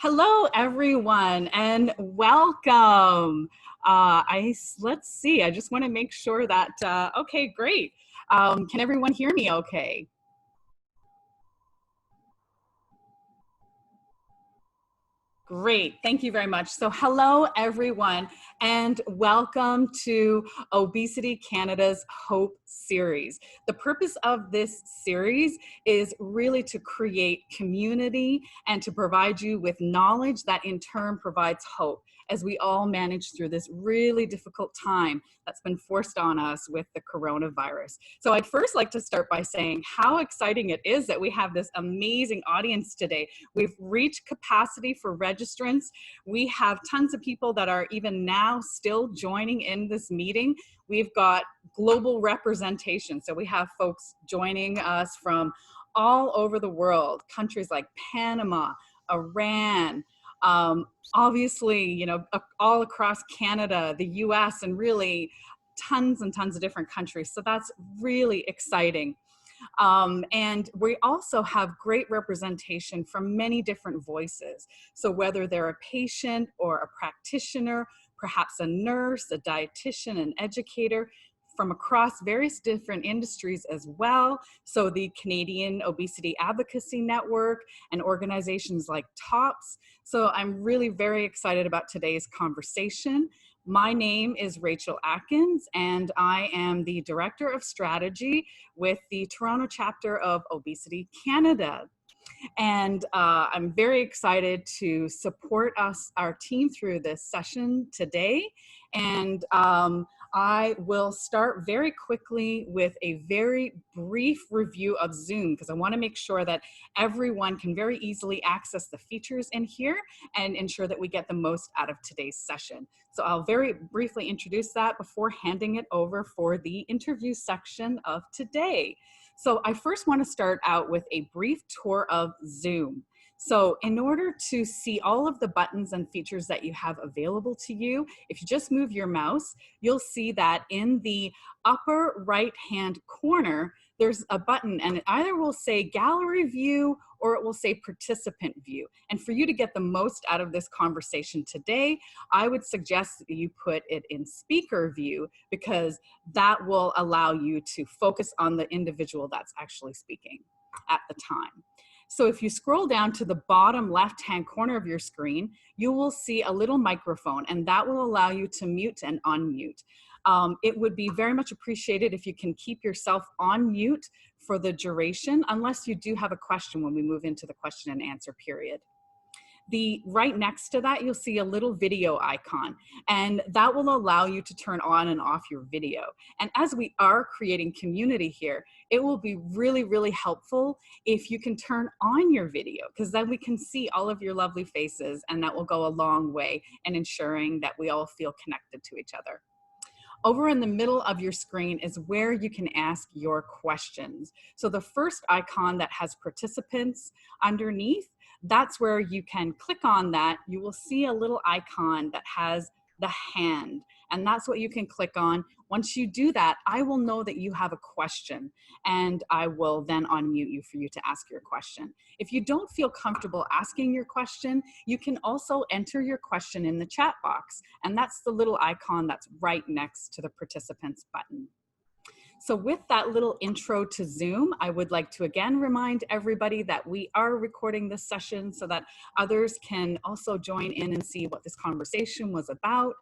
Hello, everyone, and welcome. Let's see. I just want to make sure that. Okay, great. Can everyone hear me? Okay. Great, thank you very much. So hello everyone and welcome to Obesity Canada's Hope series. The purpose of this series is really to create community and to provide you with knowledge that in turn provides hope as we all manage through this really difficult time that's been forced on us with the coronavirus. So I'd first like to start by saying how exciting it is that we have this amazing audience today. We've reached capacity for registrants. We have tons of people that are even now still joining in this meeting. We've got global representation. So we have folks joining us from all over the world, countries like Panama, Iran, obviously, you know, all across Canada, the US, and really tons and tons of different countries. So that's really exciting. And we also have great representation from many different voices. So whether they're a patient or a practitioner, perhaps a nurse, a dietitian, an educator, from across various different industries as well. So the Canadian Obesity Advocacy Network and organizations like TOPS. So I'm really very excited about today's conversation. My name is Rachel Atkins, and I am the Director of Strategy with the Toronto chapter of Obesity Canada. And I'm very excited to support our team through this session today. And I will start very quickly with a very brief review of Zoom because I want to make sure that everyone can very easily access the features in here and ensure that we get the most out of today's session. So I'll very briefly introduce that before handing it over for the interview section of today. So I first want to start out with a brief tour of Zoom. So in order to see all of the buttons and features that you have available to you, if you just move your mouse, you'll see that in the upper right-hand corner, there's a button and it either will say gallery view or it will say participant view. And for you to get the most out of this conversation today, I would suggest that you put it in speaker view because that will allow you to focus on the individual that's actually speaking at the time. So if you scroll down to the bottom left-hand corner of your screen, you will see a little microphone and that will allow you to mute and unmute. It would be very much appreciated if you can keep yourself on mute for the duration, unless you do have a question when we move into the question and answer period. Right next to that, you'll see a little video icon, and that will allow you to turn on and off your video. And as we are creating community here, it will be really, really helpful if you can turn on your video, because then we can see all of your lovely faces, and that will go a long way in ensuring that we all feel connected to each other. Over in the middle of your screen is where you can ask your questions. So the first icon that has participants underneath, that's where you can click on that. You will see a little icon that has the hand, and that's what you can click on. Once you do that, I will know that you have a question, and I will then unmute you for you to ask your question. If you don't feel comfortable asking your question, you can also enter your question in the chat box, and that's the little icon that's right next to the participants button. So with that little intro to Zoom, I would like to again remind everybody that we are recording this session so that others can also join in and see what this conversation was about.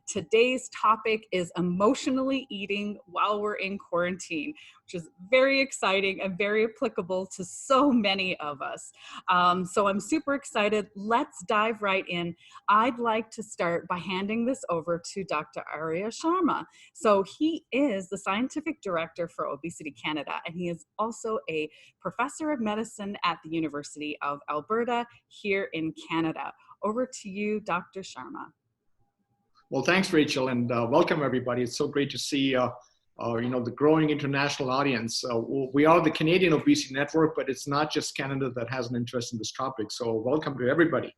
Today's topic is emotionally eating while we're in quarantine, which is very exciting and very applicable to so many of us. So I'm super excited. Let's dive right in. I'd like to start by handing this over to Dr. Arya Sharma. So he is the scientific director for Obesity Canada, and he is also a professor of medicine at the University of Alberta here in Canada. Over to you, Dr. Sharma. Well, thanks, Rachel, and welcome everybody. It's so great to see the growing international audience. We are the Canadian Obesity Network, but it's not just Canada that has an interest in this topic. So welcome to everybody.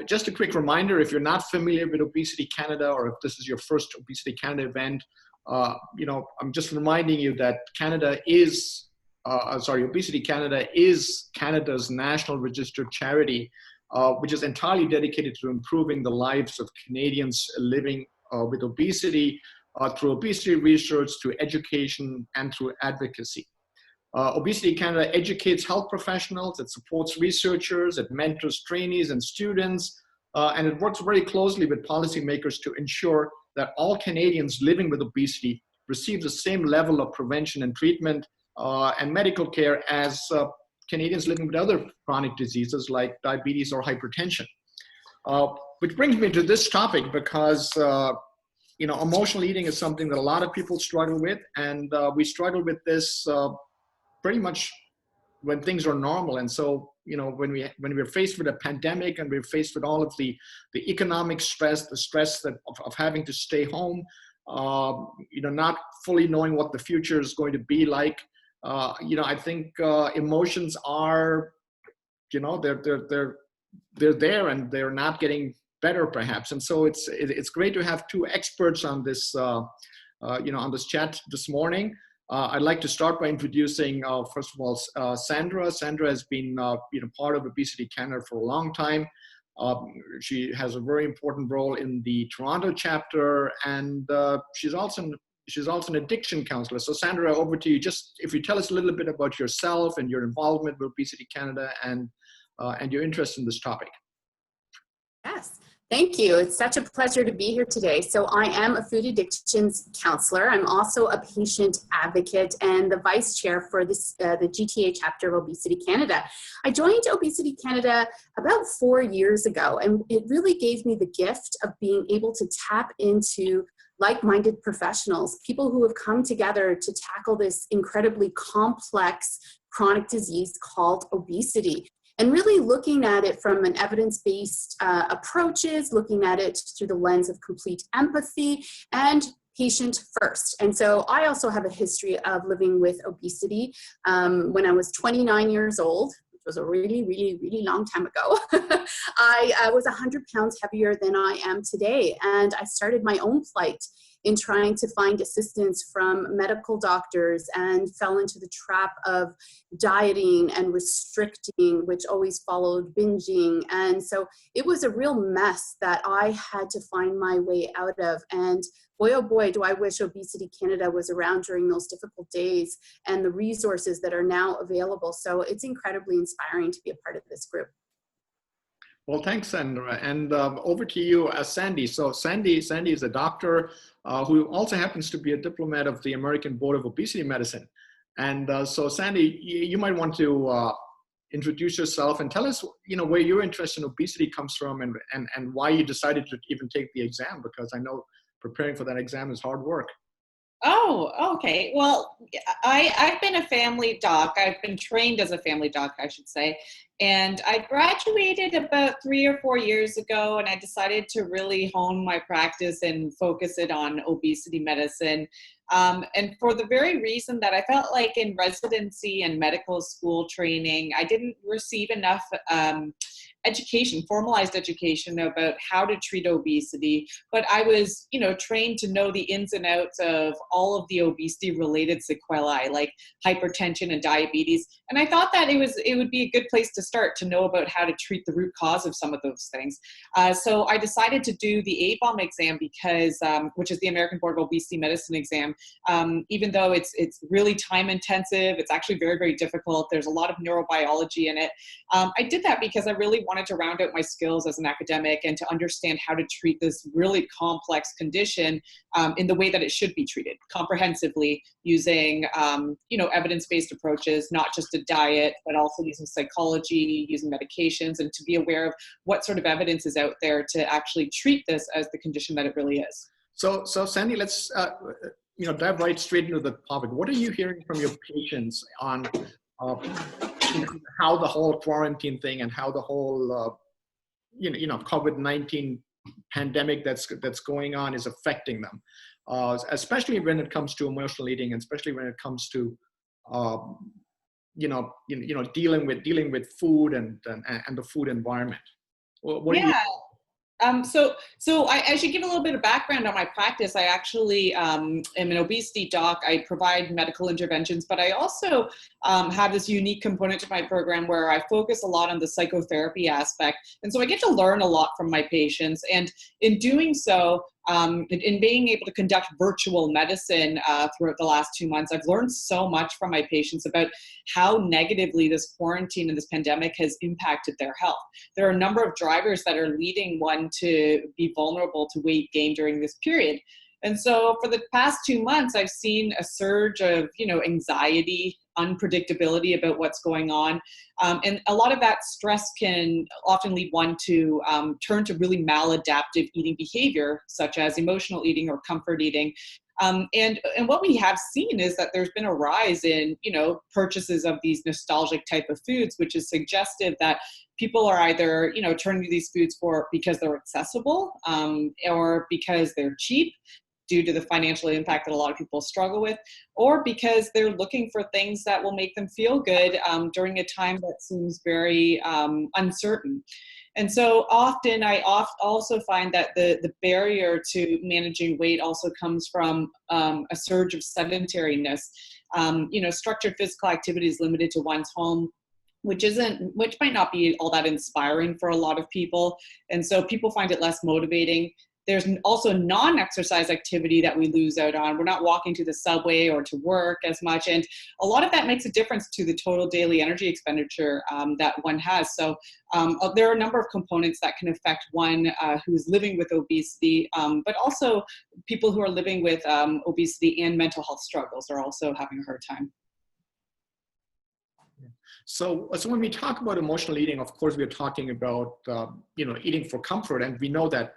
Just a quick reminder, if you're not familiar with Obesity Canada, or if this is your first Obesity Canada event, I'm just reminding you that Canada is Obesity Canada is Canada's national registered charity, which is entirely dedicated to improving the lives of Canadians living with obesity through obesity research, through education, and through advocacy. Obesity Canada educates health professionals, it supports researchers, it mentors trainees and students, and it works very closely with policymakers to ensure that all Canadians living with obesity receive the same level of prevention and treatment and medical care as Canadians living with other chronic diseases like diabetes or hypertension. Which brings me to this topic because emotional eating is something that a lot of people struggle with, and we struggle with this pretty much when things are normal. And so, when we're faced with a pandemic and we're faced with all of the economic stress, the stress of having to stay home, not fully knowing what the future is going to be like, I think emotions are, they're there and they're not getting better perhaps. And so it's great to have two experts on this, on this chat this morning. I'd like to start by introducing, first of all, Sandra. Sandra has been, part of Obesity Canada for a long time. She has a very important role in the Toronto chapter, and she's also an addiction counselor. So, Sandra, over to you. Just if you tell us a little bit about yourself and your involvement with Obesity Canada and your interest in this topic. Yes. Thank you. It's such a pleasure to be here today. So I am a food addictions counselor. I'm also a patient advocate and the vice chair for this, the GTA chapter of Obesity Canada. I joined Obesity Canada about 4 years ago, and it really gave me the gift of being able to tap into like-minded professionals, people who have come together to tackle this incredibly complex chronic disease called obesity. And really looking at it from an evidence-based approaches, looking at it through the lens of complete empathy and patient first. And so I also have a history of living with obesity. When I was 29 years old, which was a really, really, really long time ago, I was 100 pounds heavier than I am today. And I started my own plight in trying to find assistance from medical doctors and fell into the trap of dieting and restricting, which always followed binging. And so it was a real mess that I had to find my way out of. And boy, oh boy, do I wish Obesity Canada was around during those difficult days and the resources that are now available. So it's incredibly inspiring to be a part of this group. Well, thanks, Sandra. And over to you, Sandy. So Sandy is a doctor who also happens to be a diplomat of the American Board of Obesity Medicine. And so Sandy, you might want to introduce yourself and tell us, where your interest in obesity comes from and why you decided to even take the exam, because I know preparing for that exam is hard work. Oh, okay. Well, I've been a family doc. I've been trained as a family doc, I should say. And I graduated about 3 or 4 years ago, and I decided to really hone my practice and focus it on obesity medicine. And for the very reason that I felt like in residency and medical school training, I didn't receive enough education, formalized education about how to treat obesity, but I was, trained to know the ins and outs of all of the obesity related sequelae like hypertension and diabetes. And I thought that it would be a good place to start to know about how to treat the root cause of some of those things. So I decided to do the ABOM exam because, which is the American Board of Obesity Medicine exam. Even though it's really time intensive, it's actually very, very difficult. There's a lot of neurobiology in it. I did that because I really wanted to round out my skills as an academic and to understand how to treat this really complex condition in the way that it should be treated, comprehensively, using evidence-based approaches, not just a diet, but also using psychology, using medications, and to be aware of what sort of evidence is out there to actually treat this as the condition that it really is. So Sandy, let's dive right straight into the topic. What are you hearing from your patients on how the whole quarantine thing and how the whole COVID-19 pandemic that's going on is affecting them, especially when it comes to emotional eating, and especially when it comes to dealing with food and the food environment? What do you? I should give a little bit of background on my practice. I actually am an obesity doc. I provide medical interventions, but I also have this unique component to my program where I focus a lot on the psychotherapy aspect. And so I get to learn a lot from my patients. And in doing so, in being able to conduct virtual medicine throughout the last 2 months, I've learned so much from my patients about how negatively this quarantine and this pandemic has impacted their health. There are a number of drivers that are leading one to be vulnerable to weight gain during this period. And so for the past 2 months, I've seen a surge of, anxiety, unpredictability about what's going on. And a lot of that stress can often lead one to turn to really maladaptive eating behavior, such as emotional eating or comfort eating. And what we have seen is that there's been a rise in, purchases of these nostalgic type of foods, which is suggestive that people are either, turning to these foods because they're accessible or because they're cheap due to the financial impact that a lot of people struggle with, or because they're looking for things that will make them feel good during a time that seems very uncertain. And so often I also find that the barrier to managing weight also comes from a surge of sedentariness. Structured physical activity is limited to one's home, which might not be all that inspiring for a lot of people. And so people find it less motivating. There's also non-exercise activity that we lose out on. We're not walking to the subway or to work as much. And a lot of that makes a difference to the total daily energy expenditure that one has. So there are a number of components that can affect one who's living with obesity, but also people who are living with obesity and mental health struggles are also having a hard time. So when we talk about emotional eating, of course, we're talking about, eating for comfort. And we know that,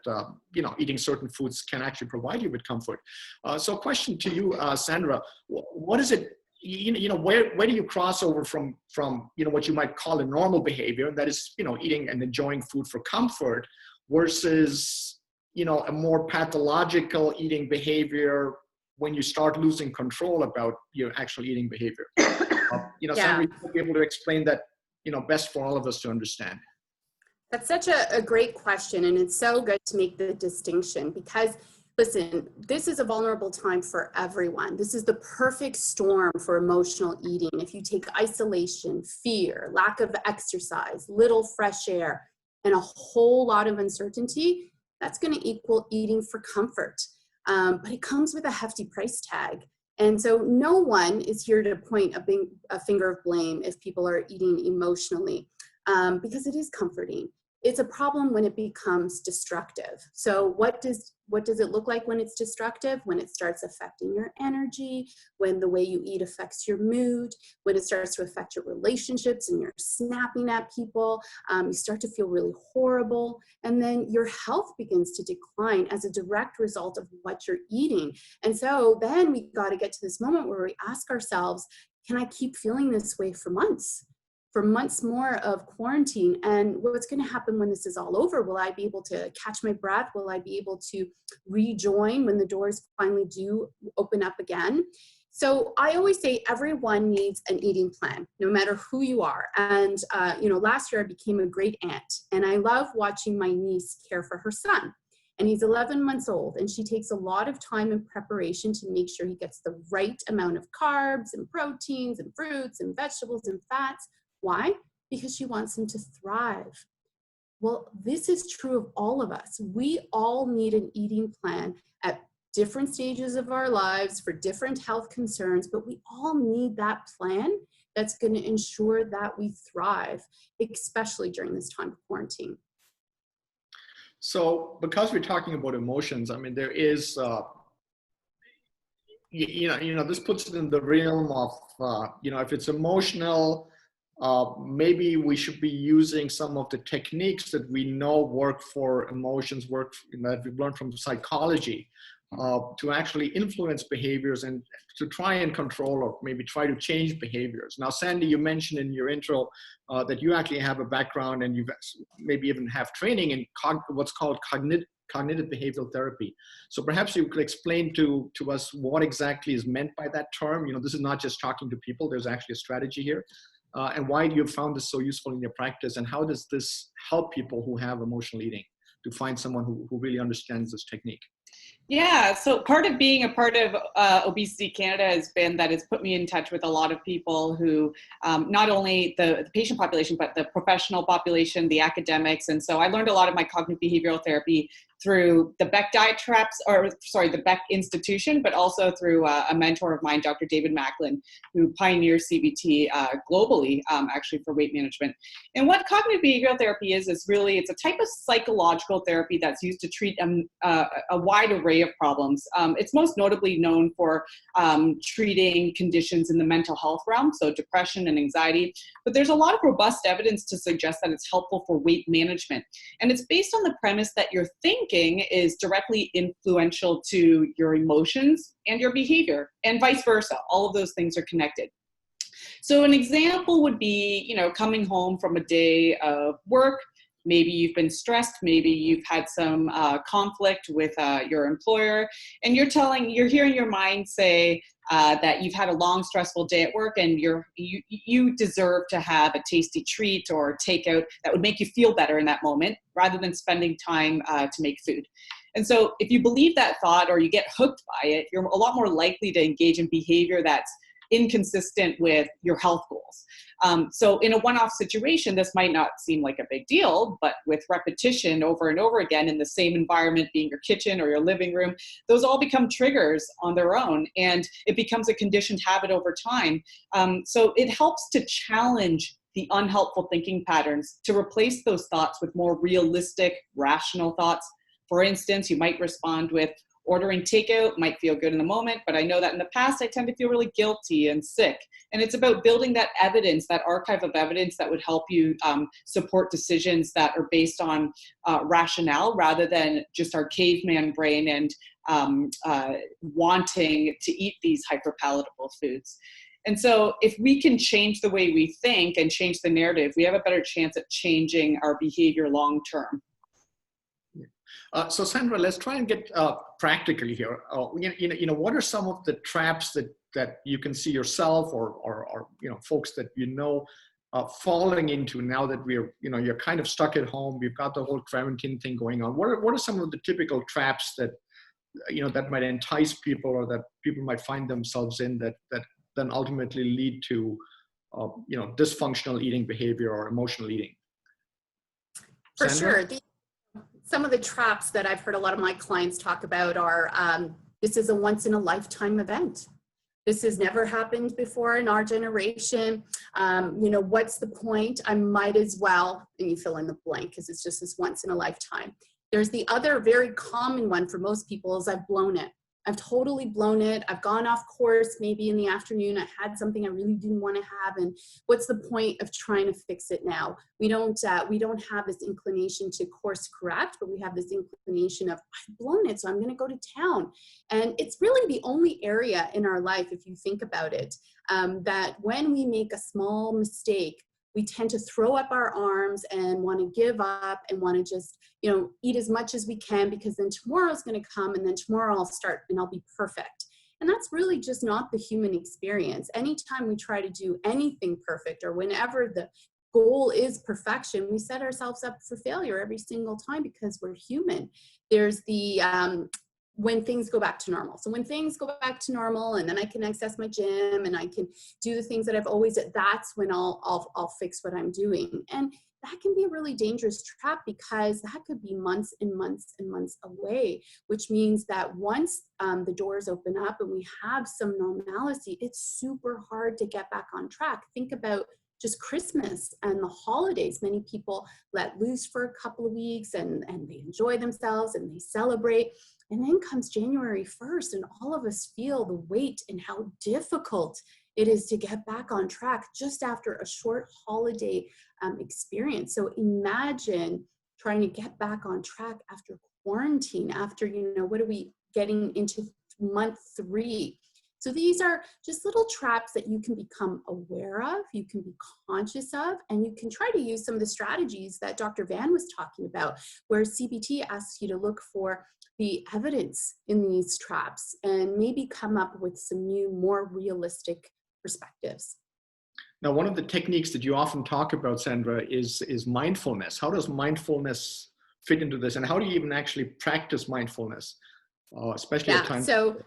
eating certain foods can actually provide you with comfort. So question to you, Sandra, what is it, where do you cross over from, what you might call a normal behavior, that is, eating and enjoying food for comfort versus, a more pathological eating behavior when you start losing control about your actual eating behavior? Sandra, you'll be able to explain that, best for all of us to understand. That's such a great question. And it's so good to make the distinction because, listen, this is a vulnerable time for everyone. This is the perfect storm for emotional eating. If you take isolation, fear, lack of exercise, little fresh air, and a whole lot of uncertainty, that's going to equal eating for comfort. But it comes with a hefty price tag. And so no one is here to point a finger of blame if people are eating emotionally, because it is comforting. It's a problem when it becomes destructive. So what does it look like when it's destructive? When it starts affecting your energy, when the way you eat affects your mood, when it starts to affect your relationships and you're snapping at people, you start to feel really horrible, and then your health begins to decline as a direct result of what you're eating. And so then we got to get to this moment where we ask ourselves, can I keep feeling this way for months more of quarantine? And what's going to happen when this is all over? Will I be able to catch my breath? Will I be able to rejoin when the doors finally do open up again? So I always say everyone needs an eating plan, no matter who you are. And, last year I became a great aunt, and I love watching my niece care for her son. And he's 11 months old, and she takes a lot of time in preparation to make sure he gets the right amount of carbs and proteins and fruits and vegetables and fats. Why? Because she wants him to thrive. Well, this is true of all of us. We all need an eating plan at different stages of our lives for different health concerns, but we all need that plan that's going to ensure that we thrive, especially during this time of quarantine. So because we're talking about emotions, I mean, there is, this puts it in the realm of, if it's emotional, maybe we should be using some of the techniques that we know work for emotions, that we've learned from psychology, to actually influence behaviors and to try and control or maybe try to change behaviors. Now, Sandy, you mentioned in your intro that you actually have a background and you maybe even have training in what's called cognitive behavioral therapy. So perhaps you could explain to us what exactly is meant by that term. This is not just talking to people, there's actually a strategy here. And why do you found this so useful in your practice? And how does this help people who have emotional eating find someone who really understands this technique? Yeah, so part of being a part of Obesity Canada has been that it's put me in touch with a lot of people who, not only the patient population, but the professional population, the academics. And so I learned a lot of my cognitive behavioral therapy through the Beck the Beck Institution, but also through a mentor of mine, Dr. David Macklin, who pioneers CBT globally, actually for weight management. And what cognitive behavioral therapy is really, it's a type of psychological therapy that's used to treat a wide array of problems. It's most notably known for treating conditions in the mental health realm, so depression and anxiety. But there's a lot of robust evidence to suggest that it's helpful for weight management. And it's based on the premise that your thinking is directly influential to your emotions and your behavior, and vice versa. All of those things are connected. So an example would be, coming home from a day of work. Maybe you've been stressed, maybe you've had some conflict with your employer, and you're hearing your mind say that you've had a long, stressful day at work, and you deserve to have a tasty treat or takeout that would make you feel better in that moment, rather than spending time to make food. And so if you believe that thought or you get hooked by it, you're a lot more likely to engage in behavior that's inconsistent with your health goals. So in a one-off situation, this might not seem like a big deal, but with repetition over and over again in the same environment, being your kitchen or your living room, those all become triggers on their own, and it becomes a conditioned habit over time. So it helps to challenge the unhelpful thinking patterns, to replace those thoughts with more realistic, rational thoughts. For instance, you might respond with, ordering takeout might feel good in the moment, but I know that in the past I tend to feel really guilty and sick. And it's about building that evidence, that archive of evidence that would help you support decisions that are based on rationale, rather than just our caveman brain and wanting to eat these hyperpalatable foods. And so if we can change the way we think and change the narrative, we have a better chance at changing our behavior long term. So Sandra, let's try and get practical here. What are some of the traps that you can see yourself or folks that falling into now that you're kind of stuck at home? We've got the whole quarantine thing going on. What are some of the typical traps that that might entice people, or that people might find themselves in, that then ultimately lead to dysfunctional eating behavior or emotional eating? For Sandra? sure. Some of the traps that I've heard a lot of my clients talk about are, this is a once in a lifetime event. This has never happened before in our generation. What's the point? I might as well, and you fill in the blank, because it's just this once in a lifetime. There's the other very common one for most people is, I've blown it. I've totally blown it. I've gone off course maybe in the afternoon. I had something I really didn't want to have. And what's the point of trying to fix it now? We don't have this inclination to course correct, but we have this inclination of, I've blown it, so I'm going to go to town. And it's really the only area in our life, if you think about it, that when we make a small mistake, we tend to throw up our arms and want to give up and want to just, eat as much as we can, because then tomorrow's going to come, and then tomorrow I'll start and I'll be perfect. And that's really just not the human experience. Anytime we try to do anything perfect, or whenever the goal is perfection, we set ourselves up for failure every single time, because we're human. There's the when things go back to normal. So when things go back to normal, and then I can access my gym and I can do the things that I've always done, that's when I'll fix what I'm doing. And that can be a really dangerous trap, because that could be months and months and months away, which means that once the doors open up and we have some normalcy, it's super hard to get back on track. Think about just Christmas and the holidays. Many people let loose for a couple of weeks and they enjoy themselves and they celebrate. And then comes January 1st, and all of us feel the weight and how difficult it is to get back on track just after a short holiday experience. So imagine trying to get back on track after quarantine, after, what are we getting into month 3? So these are just little traps that you can become aware of, you can be conscious of, and you can try to use some of the strategies that Dr. Van was talking about, where CBT asks you to look for the evidence in these traps and maybe come up with some new, more realistic perspectives. Now, one of the techniques that you often talk about, Sandra, is mindfulness. How does mindfulness fit into this? And how do you even actually practice mindfulness, especially at times? So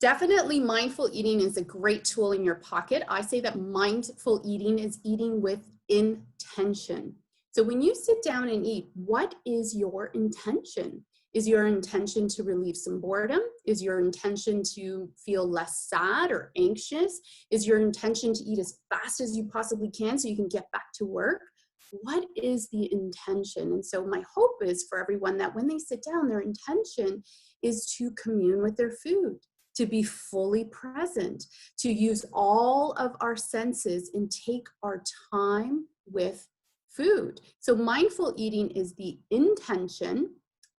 definitely mindful eating is a great tool in your pocket. I say that mindful eating is eating with intention. So when you sit down and eat, what is your intention? Is your intention to relieve some boredom? Is your intention to feel less sad or anxious? Is your intention to eat as fast as you possibly can so you can get back to work? What is the intention? And so my hope is for everyone that when they sit down, their intention is to commune with their food, to be fully present, to use all of our senses and take our time with food. So mindful eating is the intention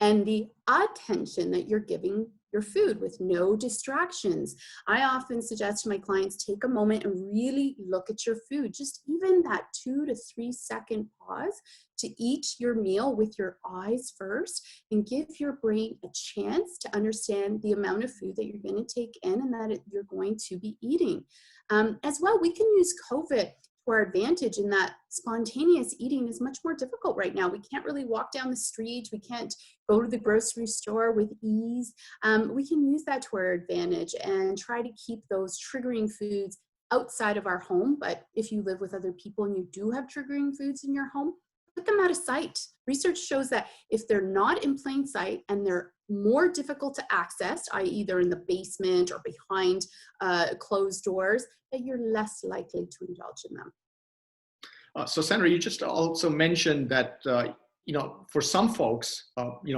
and the attention that you're giving your food with no distractions. I often suggest to my clients, take a moment and really look at your food, just even that 2 to 3 second pause to eat your meal with your eyes first and give your brain a chance to understand the amount of food that you're going to take in and that you're going to be eating. As well, we can use COVID to our advantage in that spontaneous eating is much more difficult right now. We can't really walk down the street. We can't go to the grocery store with ease. We can use that to our advantage and try to keep those triggering foods outside of our home. But if you live with other people and you do have triggering foods in your home, put them out of sight. Research shows that if they're not in plain sight and they're more difficult to access, i.e. they're in the basement or behind closed doors, that you're less likely to indulge in them. So Sandra, you just also mentioned that, for some folks,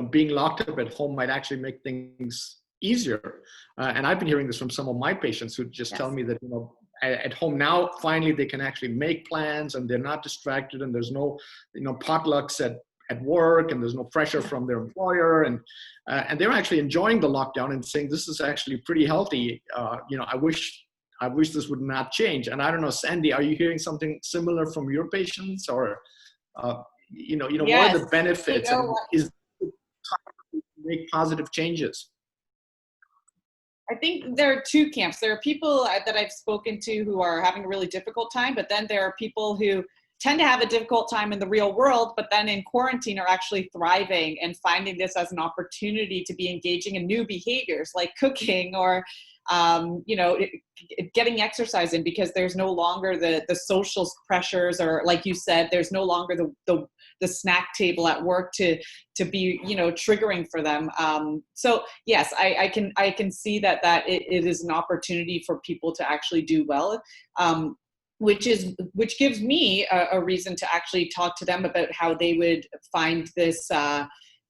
being locked up at home might actually make things easier. And I've been hearing this from some of my patients who just tell me that, at home now, finally, they can actually make plans and they're not distracted and there's no, potlucks at work and there's no pressure from their employer. And they're actually enjoying the lockdown and saying, this is actually pretty healthy. I wish this would not change. And I don't know, Sandy, are you hearing something similar from your patients or, Yes. what are the benefits and is it time to make positive changes? I think there are two camps. There are people that I've spoken to who are having a really difficult time, but then there are people who tend to have a difficult time in the real world, but then in quarantine are actually thriving and finding this as an opportunity to be engaging in new behaviors like cooking or getting exercise in, because there's no longer the social pressures, or like you said, there's no longer the snack table at work to be triggering for them. So yes, I can see that it is an opportunity for people to actually do well, which gives me a reason to actually talk to them about how they would find this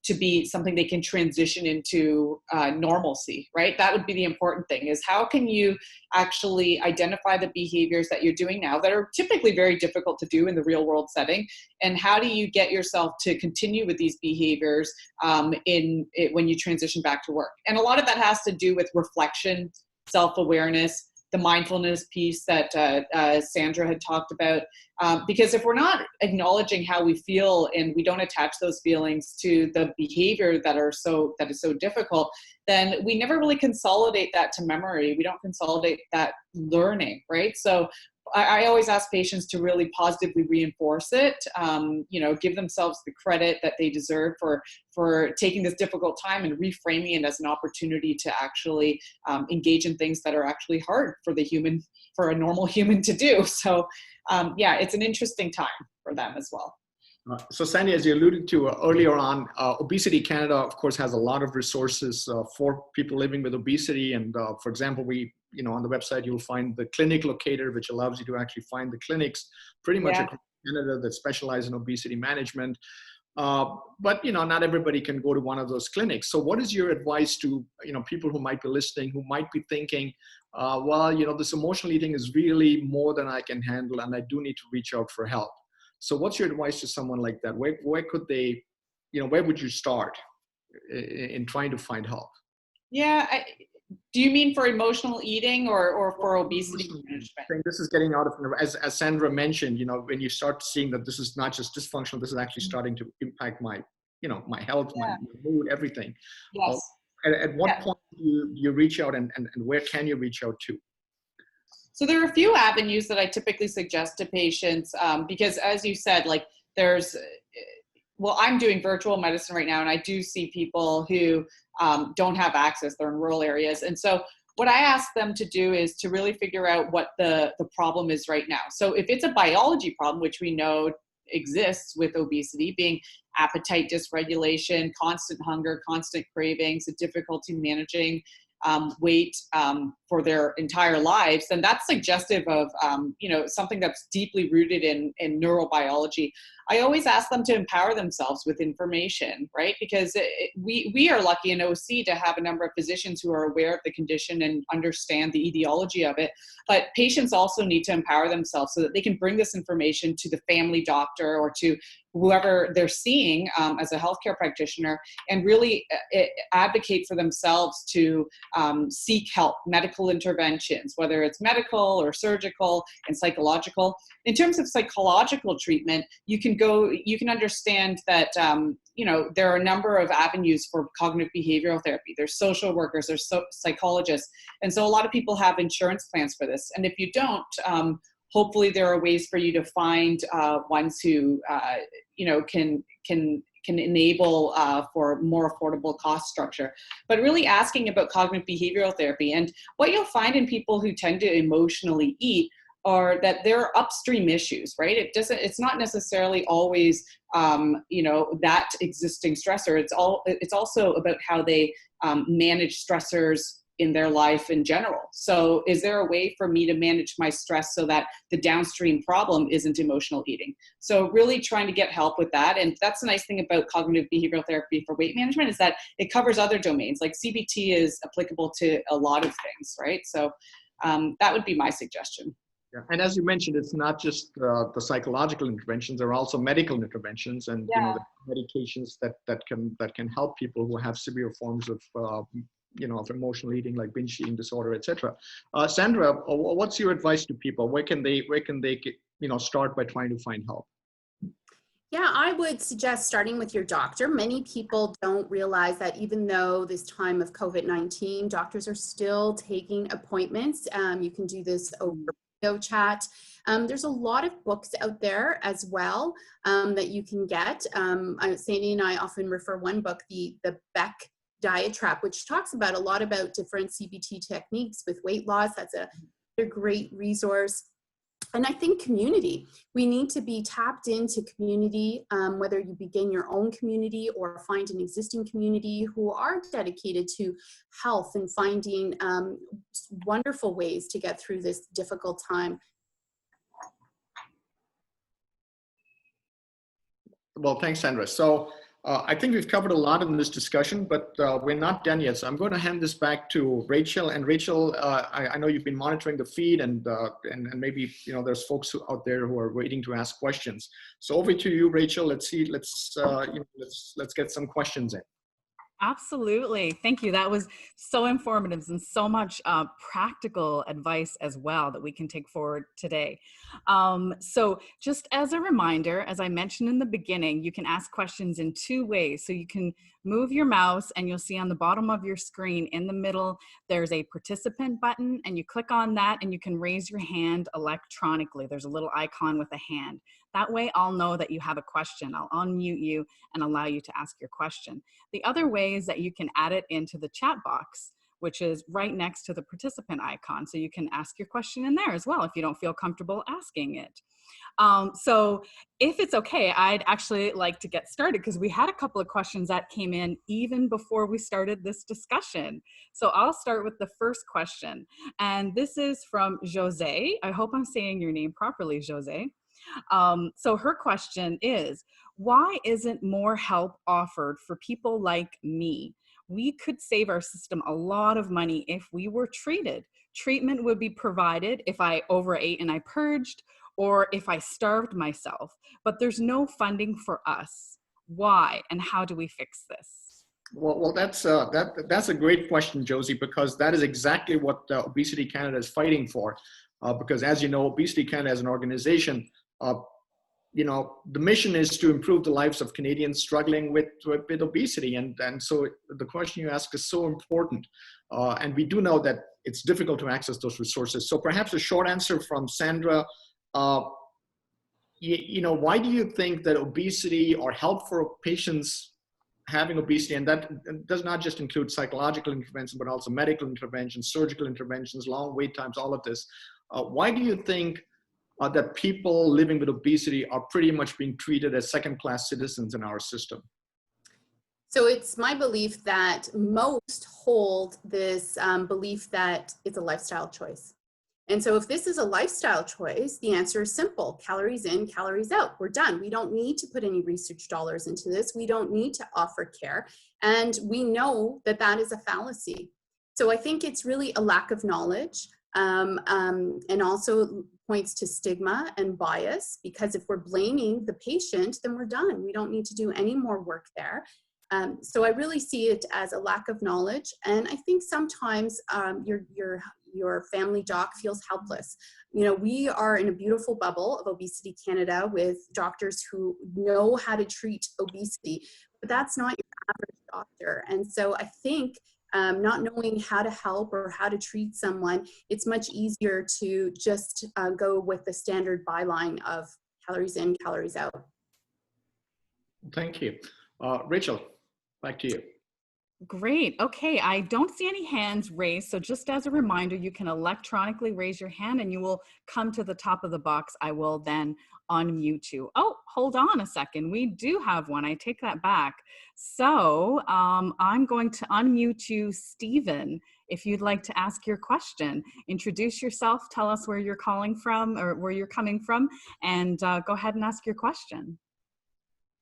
to be something they can transition into normalcy, right? That would be the important thing, is how can you actually identify the behaviors that you're doing now that are typically very difficult to do in the real world setting, and how do you get yourself to continue with these behaviors when you transition back to work? And a lot of that has to do with reflection, self-awareness, the mindfulness piece that Sandra had talked about. Because if we're not acknowledging how we feel and we don't attach those feelings to the behavior that is so difficult, then we never really consolidate that to memory. We don't consolidate that learning, right? So I always ask patients to really positively reinforce it, give themselves the credit that they deserve for taking this difficult time and reframing it as an opportunity to actually engage in things that are actually hard for a normal human to do. So it's an interesting time for them as well. So Sandy, as you alluded to earlier on, Obesity Canada, of course, has a lot of resources for people living with obesity. And for example, on the website, you'll find the clinic locator, which allows you to actually find the clinics pretty much across Canada that specialize in obesity management. But not everybody can go to one of those clinics. So what is your advice to people who might be listening, who might be thinking, this emotional eating is really more than I can handle and I do need to reach out for help? So what's your advice to someone like that? Where could they, where would you start in trying to find help? Yeah. Do you mean for emotional eating or for obesity management? This is getting out of, as Sandra mentioned, when you start seeing that this is not just dysfunctional, this is actually starting to impact my health, my mood, everything. Yes. At what point do you reach out and where can you reach out to? So there are a few avenues that I typically suggest to patients because, as you said, well, I'm doing virtual medicine right now, and I do see people who don't have access. They're in rural areas. And so what I ask them to do is to really figure out what the problem is right now. So if it's a biology problem, which we know exists with obesity, being appetite dysregulation, constant hunger, constant cravings, a difficulty managing weight for their entire lives, then that's suggestive of something that's deeply rooted in neurobiology. I always ask them to empower themselves with information, right? Because we are lucky in OC to have a number of physicians who are aware of the condition and understand the etiology of it. But patients also need to empower themselves so that they can bring this information to the family doctor or to whoever they're seeing as a healthcare practitioner, and really advocate for themselves to seek help, medical interventions, whether it's medical or surgical and psychological. In terms of psychological treatment, you can understand that there are a number of avenues for cognitive behavioral therapy. There's social workers, there's psychologists, and so a lot of people have insurance plans for this. And if you don't, hopefully there are ways for you to find ones who can enable for more affordable cost structure. But really asking about cognitive behavioral therapy, and what you'll find in people who tend to emotionally eat are that there are upstream issues, right? It's not necessarily always that existing stressor. It's also about how they manage stressors in their life in general. So is there a way for me to manage my stress so that the downstream problem isn't emotional eating? So really trying to get help with that. And that's the nice thing about cognitive behavioral therapy for weight management, is that it covers other domains. Like CBT is applicable to a lot of things, right? So that would be my suggestion. Yeah. And as you mentioned, it's not just the psychological interventions. There are also medical interventions, and the medications that can help people who have severe forms of of emotional eating, like binge eating disorder, etc. Sandra, what's your advice to people? Where can they start by trying to find help? Yeah, I would suggest starting with your doctor. Many people don't realize that even though this time of COVID-19, doctors are still taking appointments. You can do this over video chat. There's a lot of books out there as well that you can get. Sandy and I often refer one book, the Beck Diet Trap, which talks about a lot about different CBT techniques with weight loss. That's a great resource. And I think community, we need to be tapped into community, whether you begin your own community or find an existing community who are dedicated to health and finding wonderful ways to get through this difficult time. Well, thanks, Sandra. So I think we've covered a lot in this discussion, but we're not done yet. So I'm going to hand this back to Rachel. And Rachel, I know you've been monitoring the feed, and maybe there's folks out there who are waiting to ask questions. So over to you, Rachel. Let's get some questions in. Absolutely. Thank you. That was so informative and so much practical advice as well that we can take forward today. So just as a reminder, as I mentioned in the beginning, you can ask questions in two ways. So you can move your mouse, and you'll see on the bottom of your screen in the middle, there's a participant button, and you click on that and you can raise your hand electronically. There's a little icon with a hand. That way I'll know that you have a question. I'll unmute you and allow you to ask your question. The other way is that you can add it into the chat box, which is right next to the participant icon. So you can ask your question in there as well if you don't feel comfortable asking it. So if it's okay, I'd actually like to get started because we had a couple of questions that came in even before we started this discussion. So I'll start with the first question. And this is from Jose. I hope I'm saying your name properly, Jose. So her question is, why isn't more help offered for people like me? We could save our system a lot of money if we were treated. Treatment would be provided if I overate and I purged, or if I starved myself, but there's no funding for us. Why, and how do we fix this? Well, that's a great question, Josie, because that is exactly what Obesity Canada is fighting for. Because as you know, Obesity Canada as an organization, the mission is to improve the lives of Canadians struggling with obesity. And so the question you ask is so important. And we do know that it's difficult to access those resources. So perhaps a short answer from Sandra. why do you think that obesity or help for patients having obesity, and that does not just include psychological intervention, but also medical interventions, surgical interventions, long wait times, all of this. Why do you think that people living with obesity are pretty much being treated as second-class citizens in our system? So it's my belief that most hold this belief that it's a lifestyle choice. And so if this is a lifestyle choice, the answer is simple: calories in, calories out. We're done. We don't need to put any research dollars into this. We don't need to offer care. And we know that that is a fallacy. So I think it's really a lack of knowledge, and also points to stigma and bias, because if we're blaming the patient, then we're done. We don't need to do any more work there. So I really see it as a lack of knowledge. And I think sometimes your family doc feels helpless. We are in a beautiful bubble of Obesity Canada with doctors who know how to treat obesity, but that's not your average doctor. And so I think not knowing how to help or how to treat someone, it's much easier to just go with the standard byline of calories in, calories out. Thank you. Rachel, back to you. Great. Okay, I don't see any hands raised. So just as a reminder, you can electronically raise your hand and you will come to the top of the box. I will then unmute you. Oh, hold on a second. We do have one. I take that back. So I'm going to unmute you, Stephen, if you'd like to ask your question. Introduce yourself, tell us where you're calling from or where you're coming from, and go ahead and ask your question.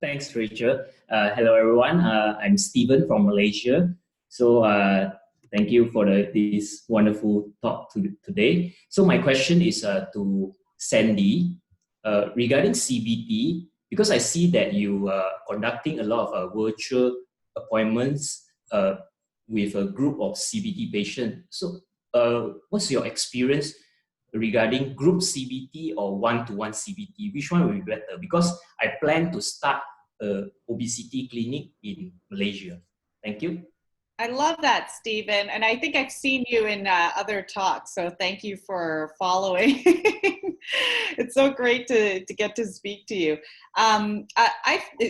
Thanks, Rachel. Hello, everyone. I'm Stephen from Malaysia. So thank you for this wonderful talk today. So my question is to Sandy regarding CBT, because I see that you are conducting a lot of virtual appointments with a group of CBT patients. So what's your experience regarding group CBT or one-to-one CBT? Which one will be better? Because I plan to start an obesity clinic in Malaysia. Thank you. I love that, Stephen. And I think I've seen you in other talks, so thank you for following. It's so great to get to speak to you.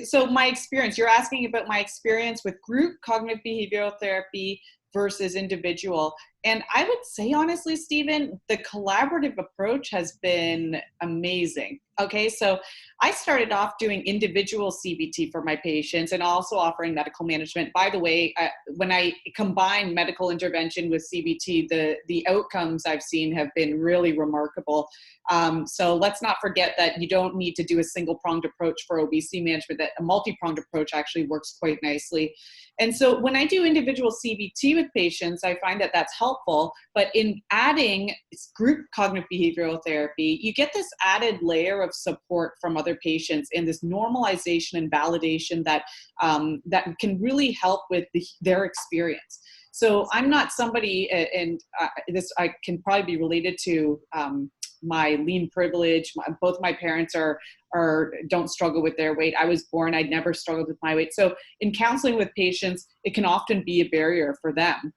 So my experience, you're asking about my experience with group cognitive behavioral therapy versus individual. And I would say, honestly, Stephen, the collaborative approach has been amazing. Okay, so I started off doing individual CBT for my patients and also offering medical management. By the way, when I combine medical intervention with CBT, the outcomes I've seen have been really remarkable. So let's not forget that you don't need to do a single-pronged approach for obesity management, that a multi-pronged approach actually works quite nicely. And so when I do individual CBT with patients, I find that that's helpful. But in adding group cognitive behavioral therapy, you get this added layer of support from other patients and this normalization and validation that that can really help with their experience. So I'm not somebody, and this I can probably be related to my lean privilege. Both my parents don't struggle with their weight. I was born, I'd never struggled with my weight. So in counseling with patients, it can often be a barrier for them.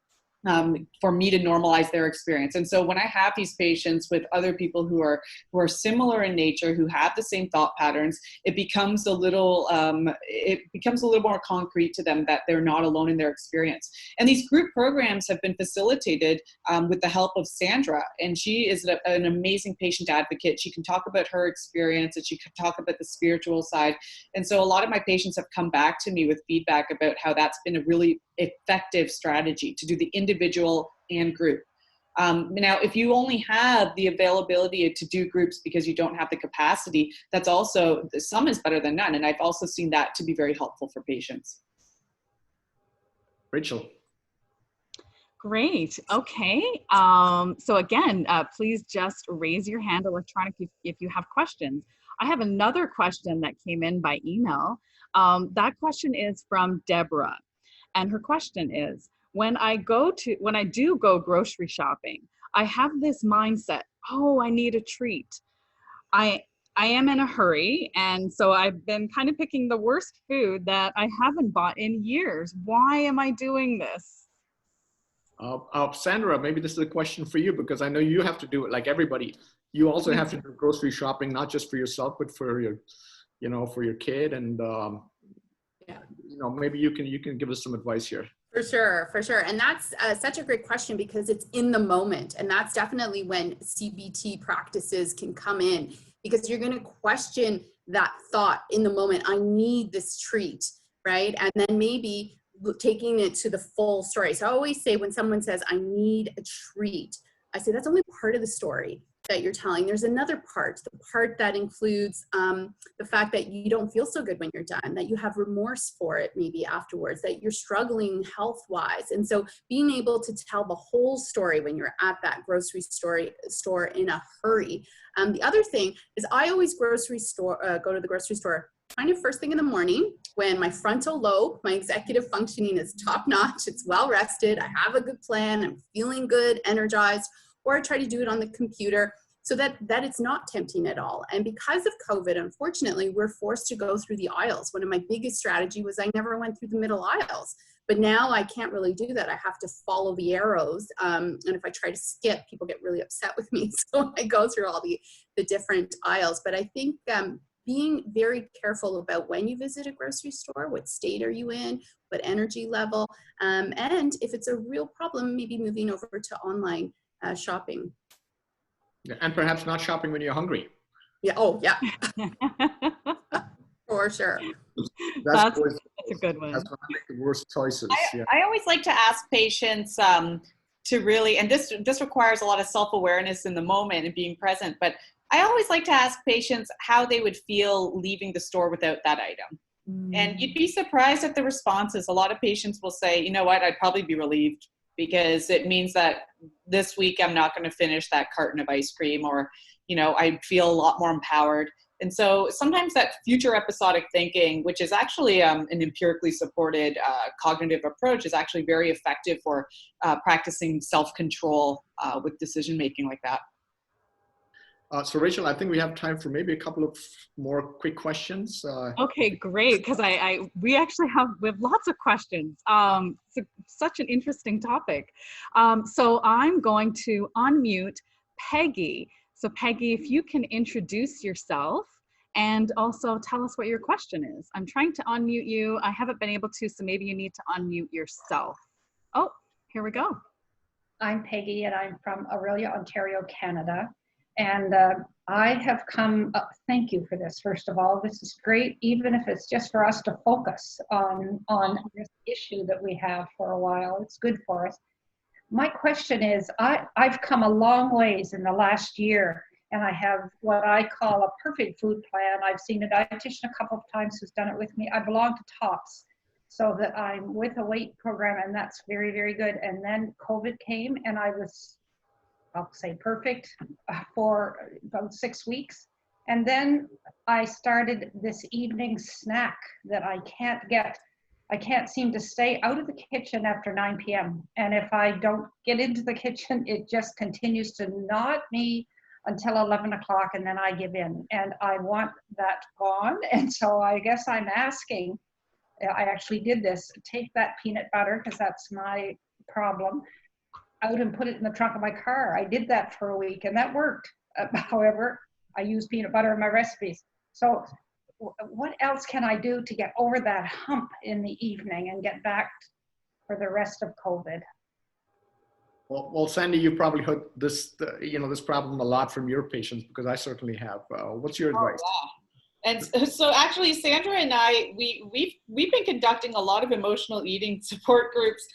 For me to normalize their experience. And so when I have these patients with other people who are similar in nature, who have the same thought patterns, it becomes a little more concrete to them that they're not alone in their experience. And these group programs have been facilitated with the help of Sandra, and she is an amazing patient advocate. She can talk about her experience and she can talk about the spiritual side. And so a lot of my patients have come back to me with feedback about how that's been a really effective strategy to do the individual and group. Now, if you only have the availability to do groups because you don't have the capacity, that's also, some is better than none. And I've also seen that to be very helpful for patients. Rachel. Great. Okay. So again, please just raise your hand electronically if you have questions. I have another question that came in by email. That question is from Deborah. And her question is, when I do go grocery shopping, I have this mindset, oh, I need a treat. I am in a hurry, and so I've been kind of picking the worst food that I haven't bought in years. Why am I doing this? Sandra, maybe this is a question for you, because I know you have to do it like everybody. you also have to do grocery shopping, not just for yourself, but for your, for your kid. And, maybe you can give us some advice here. For sure, for sure. And that's such a great question because it's in the moment. And that's definitely when CBT practices can come in, because you're going to question that thought in the moment. I need this treat, right? And then maybe taking it to the full story. So I always say when someone says, I need a treat, I say that's only part of the story that you're telling. There's another part, the part that includes the fact that you don't feel so good when you're done, that you have remorse for it maybe afterwards, that you're struggling health-wise. And so being able to tell the whole story when you're at that grocery store in a hurry. The other thing is I always go to the grocery store kind of first thing in the morning when my frontal lobe, my executive functioning is top notch, it's well rested, I have a good plan, I'm feeling good, energized, or I try to do it on the computer so that it's not tempting at all. And because of COVID, unfortunately, we're forced to go through the aisles. One of my biggest strategy was I never went through the middle aisles, but now I can't really do that. I have to follow the arrows. And if I try to skip, people get really upset with me. So I go through all the different aisles. But I think being very careful about when you visit a grocery store, what state are you in, what energy level, and if it's a real problem, maybe moving over to online shopping. And perhaps not shopping when you're hungry. Yeah. Oh, yeah. For sure. That's a good one. That's when I make the worst choices. I always like to ask patients to really, and this requires a lot of self-awareness in the moment and being present, but I always like to ask patients how they would feel leaving the store without that item. And you'd be surprised at the responses. A lot of patients will say, you know what, I'd probably be relieved because it means that this week I'm not going to finish that carton of ice cream, or, I feel a lot more empowered. And so sometimes that future episodic thinking, which is actually an empirically supported cognitive approach, is actually very effective for practicing self-control with decision-making like that. So Rachel, I think we have time for maybe a couple of more quick questions. Okay, great, because we have lots of questions. It's such an interesting topic. So I'm going to unmute Peggy. So Peggy, if you can introduce yourself and also tell us what your question is. I'm trying to unmute you. I haven't been able to, so maybe you need to unmute yourself. Oh, here we go. I'm Peggy, and I'm from Aurelia, Ontario, Canada. And I have come up, thank you for this, first of all. This is great, even if it's just for us to focus on this issue that we have for a while. It's good for us. My question is, I've come a long ways in the last year, and I have what I call a perfect food plan. I've seen a dietitian a couple of times who's done it with me. I belong to TOPS, so that I'm with a weight program, and that's very, very good. And then COVID came, and I was, I'll say perfect for about 6 weeks. And then I started this evening snack that I can't seem to stay out of the kitchen after 9 p.m. And if I don't get into the kitchen, it just continues to gnaw at me until 11 o'clock, and then I give in. And I want that gone. And so I guess I'm asking, I actually did this, take that peanut butter, because that's my problem, out and put it in the trunk of my car. I did that for a week, and that worked. However, I use peanut butter in my recipes. So what else can I do to get over that hump in the evening and get back for the rest of COVID? Well, Sandy, you probably heard this problem a lot from your patients, because I certainly have. What's your advice? Oh, yeah. And so actually, Sandra and I, we've been conducting a lot of emotional eating support groups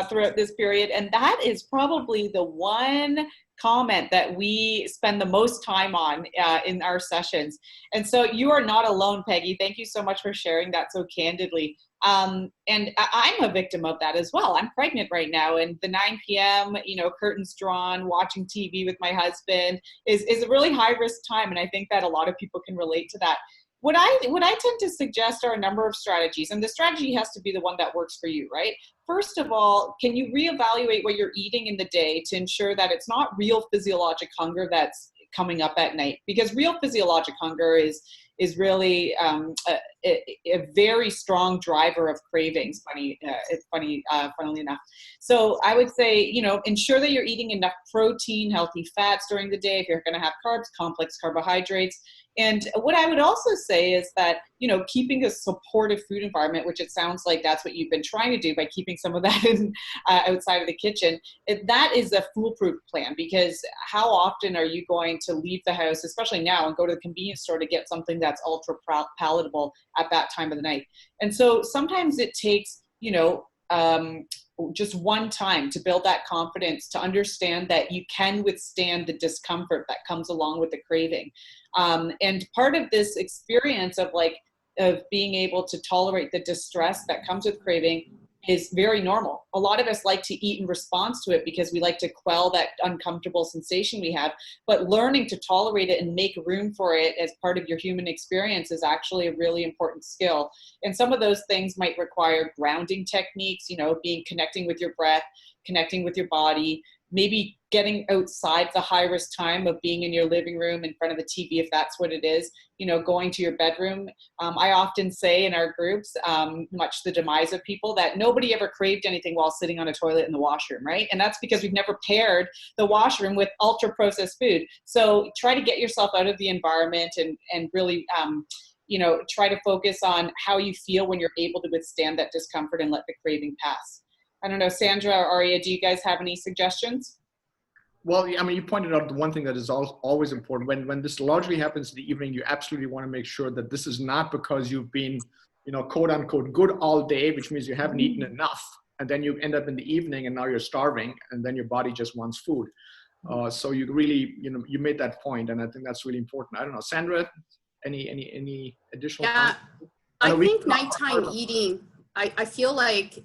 throughout this period, and that is probably the one comment that we spend the most time on in our sessions. And so you are not alone, Peggy. Thank you so much for sharing that so candidly. And I'm a victim of that as well. I'm pregnant right now, and the 9 p.m., curtains drawn, watching TV with my husband is a really high risk time. And I think that a lot of people can relate to that. What I tend to suggest are a number of strategies, and the strategy has to be the one that works for you, right? First of all, can you reevaluate what you're eating in the day to ensure that it's not real physiologic hunger that's coming up at night? Because real physiologic hunger is is really a very strong driver of cravings, funnily enough. So I would say, you know, ensure that you're eating enough protein, healthy fats during the day. If you're going to have carbs, complex carbohydrates. And what I would also say is that, you know, keeping a supportive food environment, which it sounds like that's what you've been trying to do by keeping some of that in, outside of the kitchen, that is a foolproof plan, because how often are you going to leave the house, especially now, and go to the convenience store to get something that's ultra palatable at that time of the night? And so sometimes it takes, you know, just one time to build that confidence, to understand that you can withstand the discomfort that comes along with the craving. And part of this experience of being able to tolerate the distress that comes with craving is very normal. A lot of us like to eat in response to it because we like to quell that uncomfortable sensation we have, but learning to tolerate it and make room for it as part of your human experience is actually a really important skill. And some of those things might require grounding techniques, you know, connecting with your breath, connecting with your body, maybe getting outside the high risk time of being in your living room in front of the TV, if that's what it is, you know, going to your bedroom. I often say in our groups, much to the demise of people, that nobody ever craved anything while sitting on a toilet in the washroom, right? And that's because we've never paired the washroom with ultra processed food. So try to get yourself out of the environment and really, you know, try to focus on how you feel when you're able to withstand that discomfort and let the craving pass. I don't know, Sandra or Arya, do you guys have any suggestions? Well, I mean, you pointed out the one thing that is always important. When this largely happens in the evening, you absolutely want to make sure that this is not because you've been, you know, quote unquote, good all day, which means you haven't eaten enough. And then you end up in the evening and now you're starving and then your body just wants food. So you really, you know, you made that point, and I think that's really important. I don't know, Sandra, any additional Yeah, comments? I think nighttime eating, I feel like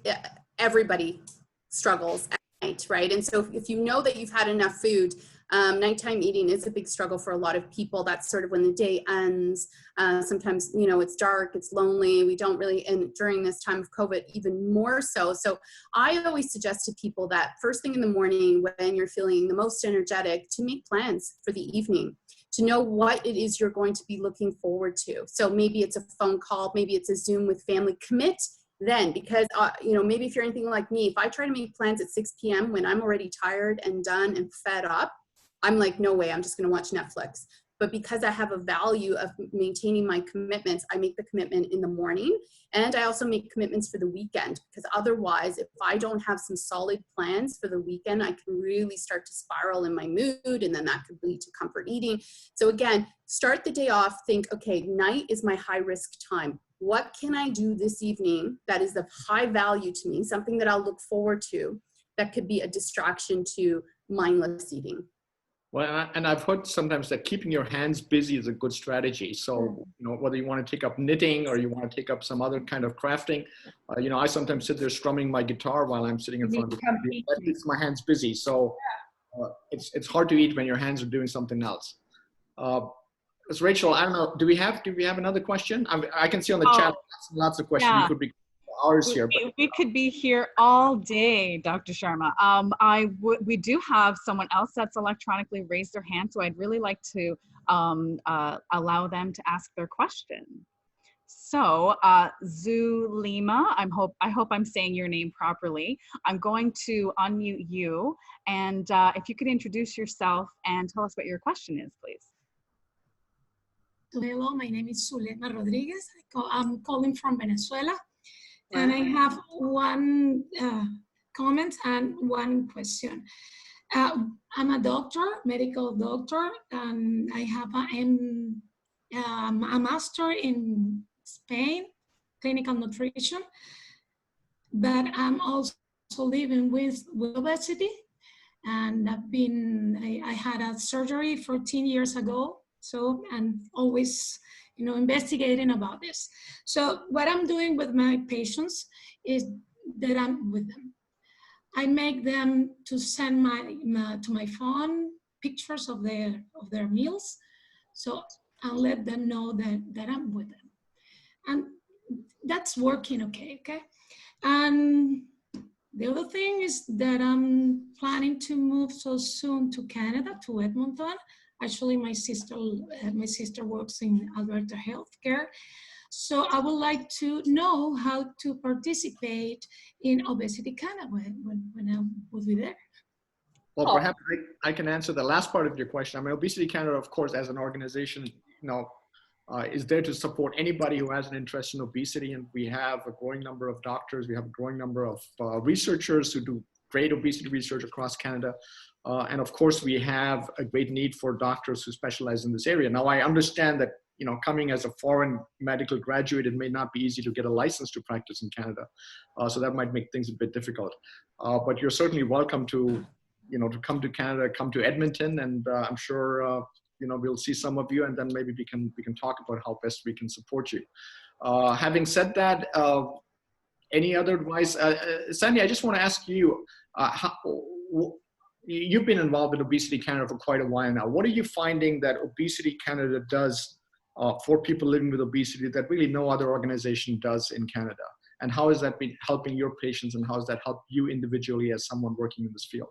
everybody struggles at night, right? And so if you know that you've had enough food, nighttime eating is a big struggle for a lot of people. That's sort of when the day ends. Sometimes, you know, it's dark, it's lonely. We don't really, and during this time of COVID, even more so. So I always suggest to people that first thing in the morning, when you're feeling the most energetic, to make plans for the evening, to know what it is you're going to be looking forward to. So maybe it's a phone call, maybe it's a Zoom with family. Commit then, because you know, maybe if you're anything like me, if I try to make plans at 6 p.m. when I'm already tired and done and fed up, I'm like, no way, I'm just gonna watch Netflix. But because I have a value of maintaining my commitments, I make the commitment in the morning, and I also make commitments for the weekend, because otherwise, if I don't have some solid plans for the weekend, I can really start to spiral in my mood, and then that could lead to comfort eating. So again, start the day off, think, okay, night is my high risk time. What can I do this evening that is of high value to me, something that I'll look forward to, that could be a distraction to mindless eating? Well, and I've heard sometimes that keeping your hands busy is a good strategy. So, you know, whether you want to take up knitting or you want to take up some other kind of crafting, you know, I sometimes sit there strumming my guitar while I'm sitting in front of the TV. That keeps my hands busy. So it's hard to eat when your hands are doing something else. So Rachel, I don't know, do we have another question? I can see on the chat lots of questions. Yeah. We could be hours here. But we could be here all day, Dr. Sharma. We do have someone else that's electronically raised their hand, so I'd really like to allow them to ask their question. So Zulima, I hope I'm saying your name properly. I'm going to unmute you, and if you could introduce yourself and tell us what your question is, please. Hello, my name is Zulema Rodriguez. I'm calling from Venezuela. And I have one comment and one question. I'm a doctor, medical doctor, and I have a master in Spain, clinical nutrition, but I'm also living with obesity. And I had a surgery 14 years ago. So I'm always, you know, investigating about this. So what I'm doing with my patients is that I'm with them. I make them to send to my phone pictures of their meals. So I'll let them know that I'm with them. And that's working okay. And the other thing is that I'm planning to move so soon to Canada, to Edmonton. Actually, my sister works in Alberta Healthcare. So I would like to know how to participate in Obesity Canada when I will be there. Well, perhaps I can answer the last part of your question. I mean, Obesity Canada, of course, as an organization, is there to support anybody who has an interest in obesity. And we have a growing number of doctors. We have a growing number of researchers who do great obesity research across Canada. And of course, we have a great need for doctors who specialize in this area. Now, I understand that, coming as a foreign medical graduate, it may not be easy to get a license to practice in Canada. So that might make things a bit difficult. But you're certainly welcome to come to Canada, come to Edmonton, and I'm sure, we'll see some of you, and then maybe we can talk about how best we can support you. Having said that, any other advice? Sandy, I just want to ask you, you've been involved in Obesity Canada for quite a while now. What are you finding that Obesity Canada does for people living with obesity that really no other organization does in Canada? And how has that been helping your patients, and how has that helped you individually as someone working in this field?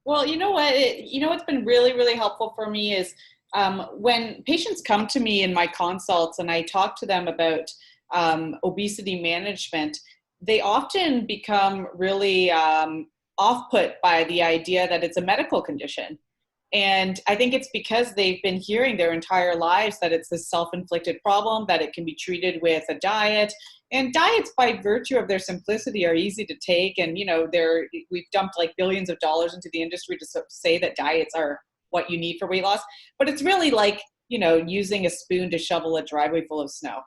Well, you know what? What's been really, really helpful for me is when patients come to me in my consults and I talk to them about obesity management, they often become really off-put by the idea that it's a medical condition. And I think it's because they've been hearing their entire lives that it's this self-inflicted problem, that it can be treated with a diet. And diets, by virtue of their simplicity, are easy to take. And, we've dumped like billions of dollars into the industry to say that diets are what you need for weight loss. But it's really like, using a spoon to shovel a driveway full of snow.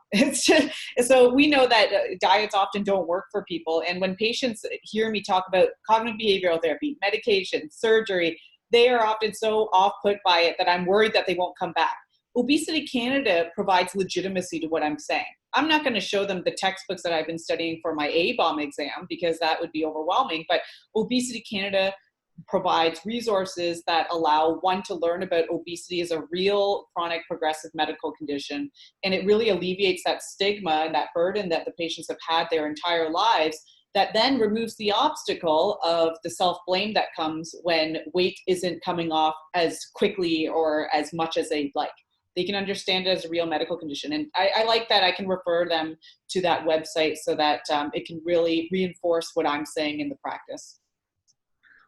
So we know that diets often don't work for people. And when patients hear me talk about cognitive behavioral therapy, medication, surgery, they are often so off-put by it that I'm worried that they won't come back. Obesity Canada provides legitimacy to what I'm saying. I'm not going to show them the textbooks that I've been studying for my A-bomb exam because that would be overwhelming, but Obesity Canada provides resources that allow one to learn about obesity as a real chronic progressive medical condition. And it really alleviates that stigma and that burden that the patients have had their entire lives, that then removes the obstacle of the self-blame that comes when weight isn't coming off as quickly or as much as they'd like. They can understand it as a real medical condition. And I like that I can refer them to that website so that it can really reinforce what I'm saying in the practice.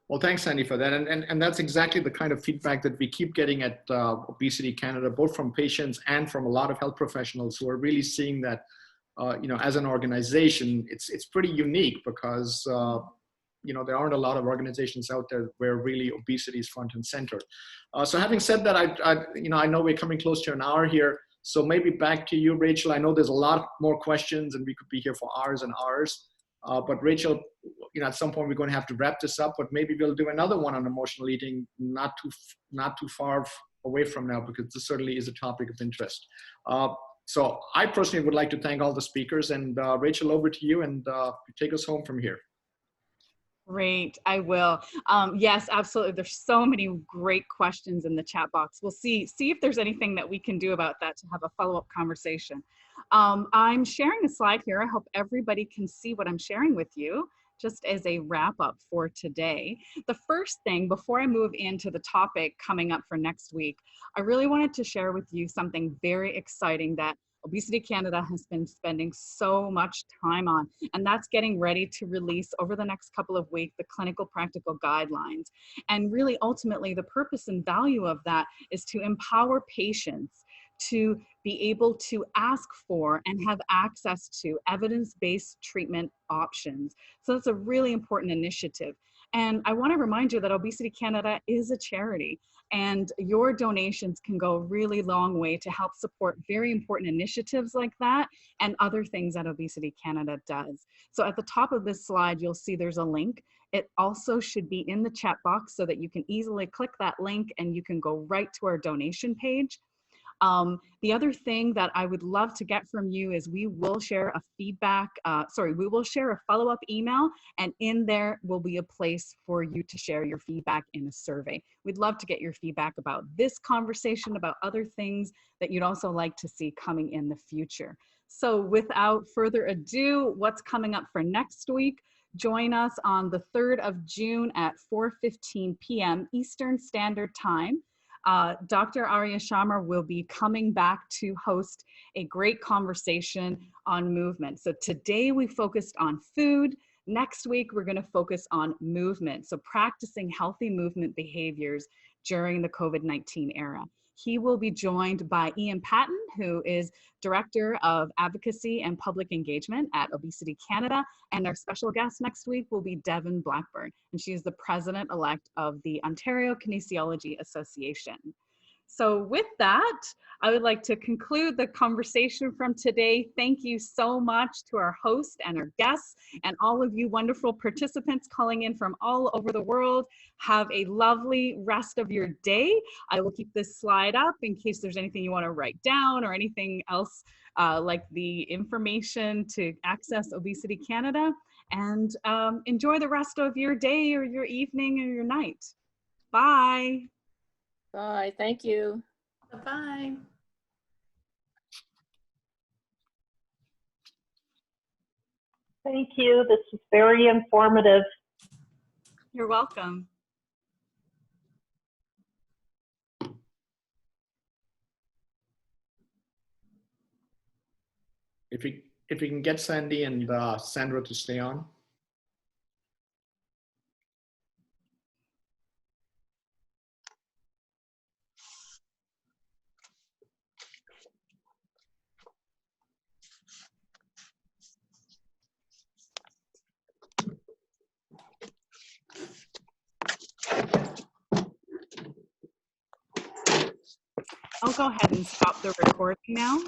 Well, thanks, Sandy, for that. And that's exactly the kind of feedback that we keep getting at Obesity Canada, both from patients and from a lot of health professionals who are really seeing that, as an organization, it's pretty unique because, there aren't a lot of organizations out there where really obesity is front and center. So having said that, I know we're coming close to an hour here. So maybe back to you, Rachel. I know there's a lot more questions and we could be here for hours and hours. But Rachel, at some point we're going to have to wrap this up, but maybe we'll do another one on emotional eating not too far away from now, because this certainly is a topic of interest. So I personally would like to thank all the speakers, and Rachel, over to you, and take us home from here. Great, I will. Yes, absolutely. There's so many great questions in the chat box. We'll see if there's anything that we can do about that to have a follow-up conversation. I'm sharing a slide here. I hope everybody can see what I'm sharing with you, just as a wrap up for today. The first thing, before I move into the topic coming up for next week, I really wanted to share with you something very exciting that Obesity Canada has been spending so much time on, and that's getting ready to release over the next couple of weeks the clinical practical guidelines. And really, ultimately, the purpose and value of that is to empower patients to be able to ask for and have access to evidence-based treatment options. So that's a really important initiative. And I want to remind you that Obesity Canada is a charity, and your donations can go a really long way to help support very important initiatives like that and other things that Obesity Canada does. So at the top of this slide, you'll see there's a link. It also should be in the chat box so that you can easily click that link and you can go right to our donation page. The other thing that I would love to get from you is we will share a we will share a follow-up email, and in there will be a place for you to share your feedback in a survey. We'd love to get your feedback about this conversation, about other things that you'd also like to see coming in the future. So without further ado, what's coming up for next week? Join us on the 3rd of June at 4:15 p.m. Eastern Standard Time. Dr. Arya Sharma will be coming back to host a great conversation on movement. So today we focused on food. Next week, we're going to focus on movement. So practicing healthy movement behaviors during the COVID-19 era. He will be joined by Ian Patton, who is Director of Advocacy and Public Engagement at Obesity Canada. And our special guest next week will be Devon Blackburn, and she is the President-elect of the Ontario Kinesiology Association. So with that, I would like to conclude the conversation from today. Thank you so much to our host and our guests and all of you wonderful participants calling in from all over the world. Have a lovely rest of your day. I will keep this slide up in case there's anything you want to write down or anything else like the information to access Obesity Canada. And enjoy the rest of your day or your evening or your night. Bye. Bye. Thank you. Bye-bye. Thank you. This was very informative. You're welcome. If we can get Sandy and Sandra to stay on. I'll go ahead and stop the recording now.